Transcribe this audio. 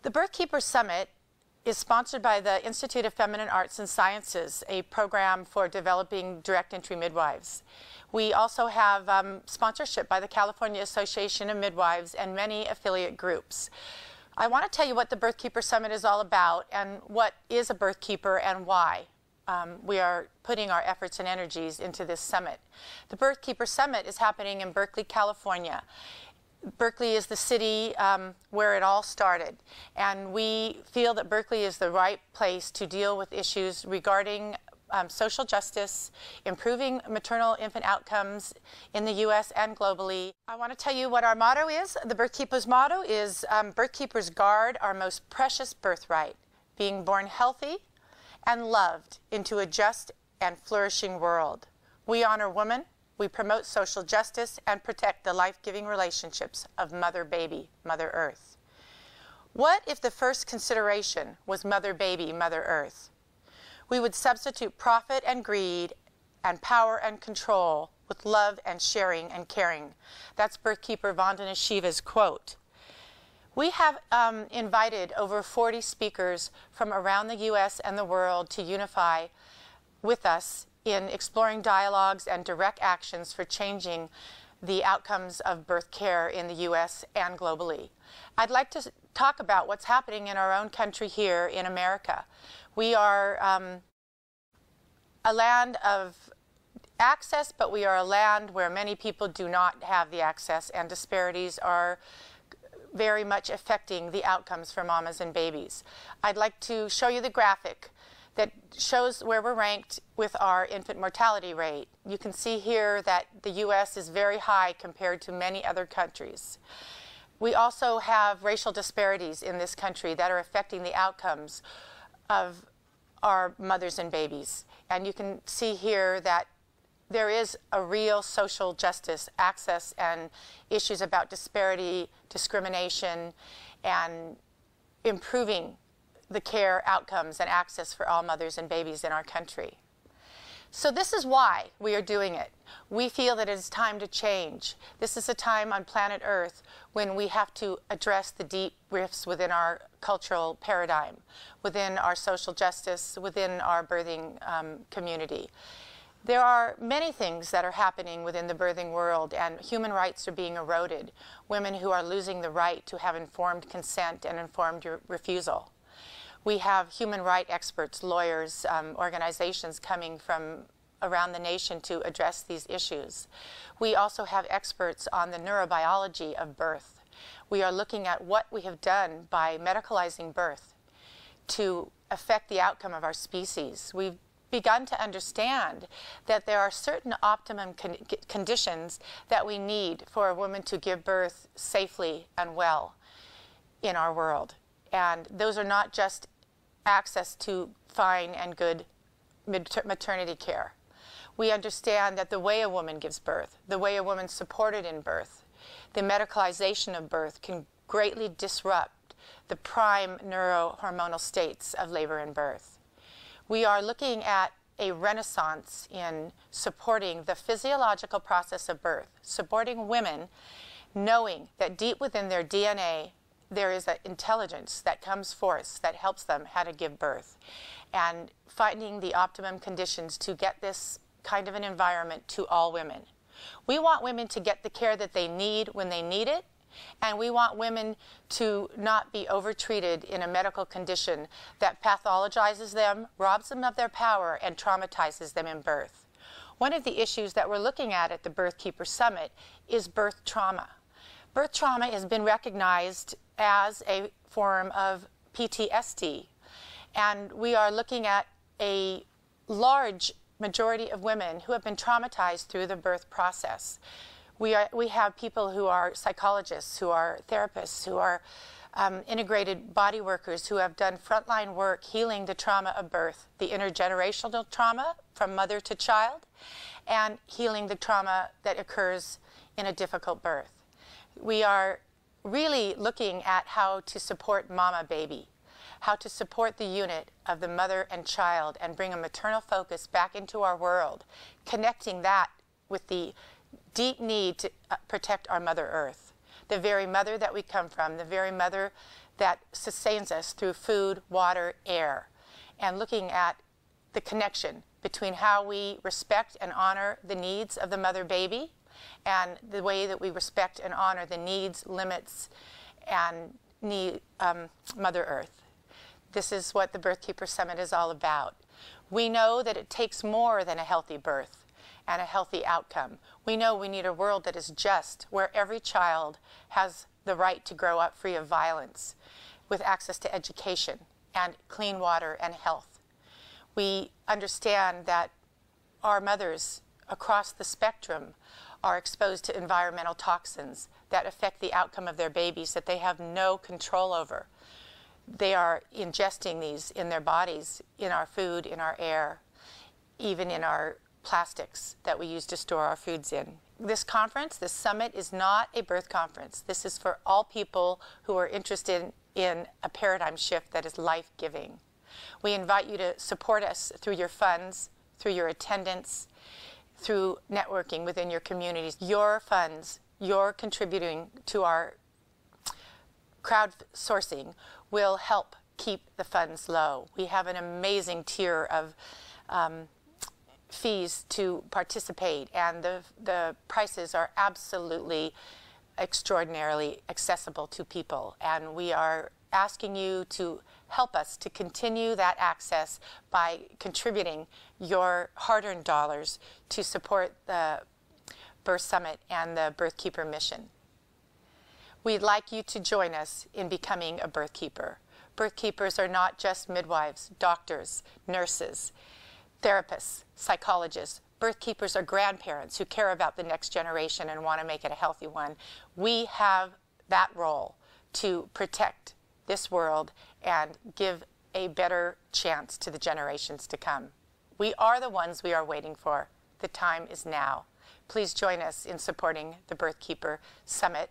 The BirthKeepers Summit is sponsored by the Institute of Feminine Arts and Sciences, a program for developing direct entry midwives. We also have sponsorship by the California Association of Midwives and many affiliate groups. I want to tell you what the BirthKeeper Summit is all about and what is a birthkeeper and why. We are putting our efforts and energies into this summit. The BirthKeeper Summit is happening in Berkeley, California. Berkeley is the city where it all started, and we feel that Berkeley is the right place to deal with issues regarding social justice, improving maternal infant outcomes in the U.S. and globally. I want to tell you what our motto is. The BirthKeepers motto is, "Birthkeepers guard our most precious birthright, being born healthy and loved into a just and flourishing world. We honor woman. We promote social justice and protect the life-giving relationships of mother-baby, Mother Earth." What if the first consideration was mother-baby, Mother Earth? We would substitute profit and greed and power and control with love and sharing and caring. That's birthkeeper Vandana Shiva's quote. We have invited over 40 speakers from around the U.S. and the world to unify with us in exploring dialogues and direct actions for changing the outcomes of birth care in the U.S. and globally. I'd like to talk about what's happening in our own country here in America. We are a land of access, but we are a land where many people do not have the access, and disparities are very much affecting the outcomes for mamas and babies. I'd like to show you the graphic that shows where we're ranked with our infant mortality rate. You can see here that the U.S. is very high compared to many other countries. We also have racial disparities in this country that are affecting the outcomes of our mothers and babies. And you can see here that there is a real social justice, access, and issues about disparity, discrimination, and improving the care outcomes and access for all mothers and babies in our country. So this is why we are doing it. We feel that it is time to change. This is a time on planet Earth when we have to address the deep rifts within our cultural paradigm, within our social justice, within our birthing community. There are many things that are happening within the birthing world, and human rights are being eroded. Women who are losing the right to have informed consent and informed refusal. We have human rights experts, lawyers, organizations coming from around the nation to address these issues. We also have experts on the neurobiology of birth. We are looking at what we have done by medicalizing birth to affect the outcome of our species. We've begun to understand that there are certain optimum conditions that we need for a woman to give birth safely and well in our world. And those are not just access to fine and good maternity care. We understand that the way a woman gives birth, the way a woman's supported in birth, the medicalization of birth can greatly disrupt the prime neurohormonal states of labor and birth. We are looking at a renaissance in supporting the physiological process of birth, supporting women knowing that deep within their DNA there is an intelligence that comes forth that helps them how to give birth, and finding the optimum conditions to get this kind of an environment to all women. We want women to get the care that they need when they need it, and we want women to not be overtreated in a medical condition that pathologizes them, robs them of their power, and traumatizes them in birth. One of the issues that we're looking at the BirthKeepers Summit is birth trauma. Birth trauma has been recognized as a form of PTSD, and we are looking at a large majority of women who have been traumatized through the birth process. We have people who are psychologists, who are therapists, who are integrated body workers who have done frontline work healing the trauma of birth, the intergenerational trauma from mother to child, and healing the trauma that occurs in a difficult birth. We are really looking at how to support mama baby, how to support the unit of the mother and child and bring a maternal focus back into our world, connecting that with the deep need to protect our Mother Earth, the very mother that we come from, the very mother that sustains us through food, water, air, and looking at the connection between how we respect and honor the needs of the mother baby and the way that we respect and honor the needs, limits, and Mother Earth. This is what the BirthKeepers Summit is all about. We know that it takes more than a healthy birth and a healthy outcome. We know we need a world that is just, where every child has the right to grow up free of violence, with access to education and clean water and health. We understand that our mothers across the spectrum are exposed to environmental toxins that affect the outcome of their babies that they have no control over. They are ingesting these in their bodies, in our food, in our air, even in our plastics that we use to store our foods in. This conference, this summit, is not a birth conference. This is for all people who are interested in a paradigm shift that is life-giving. We invite you to support us through your funds, through your attendance, through networking within your communities. Your funds, your contributing to our crowdsourcing will help keep the funds low. We have an amazing tier of fees to participate, and the prices are absolutely extraordinarily accessible to people, and we are asking you to help us to continue that access by contributing your hard-earned dollars to support the Birth Summit and the BirthKeeper mission. We'd like you to join us in becoming a birth keeper. Birth keepers are not just midwives, doctors, nurses, therapists, psychologists. Birth keepers are grandparents who care about the next generation and want to make it a healthy one. We have that role to protect this world and give a better chance to the generations to come. We are the ones we are waiting for. The time is now. Please join us in supporting the BirthKeeper Summit.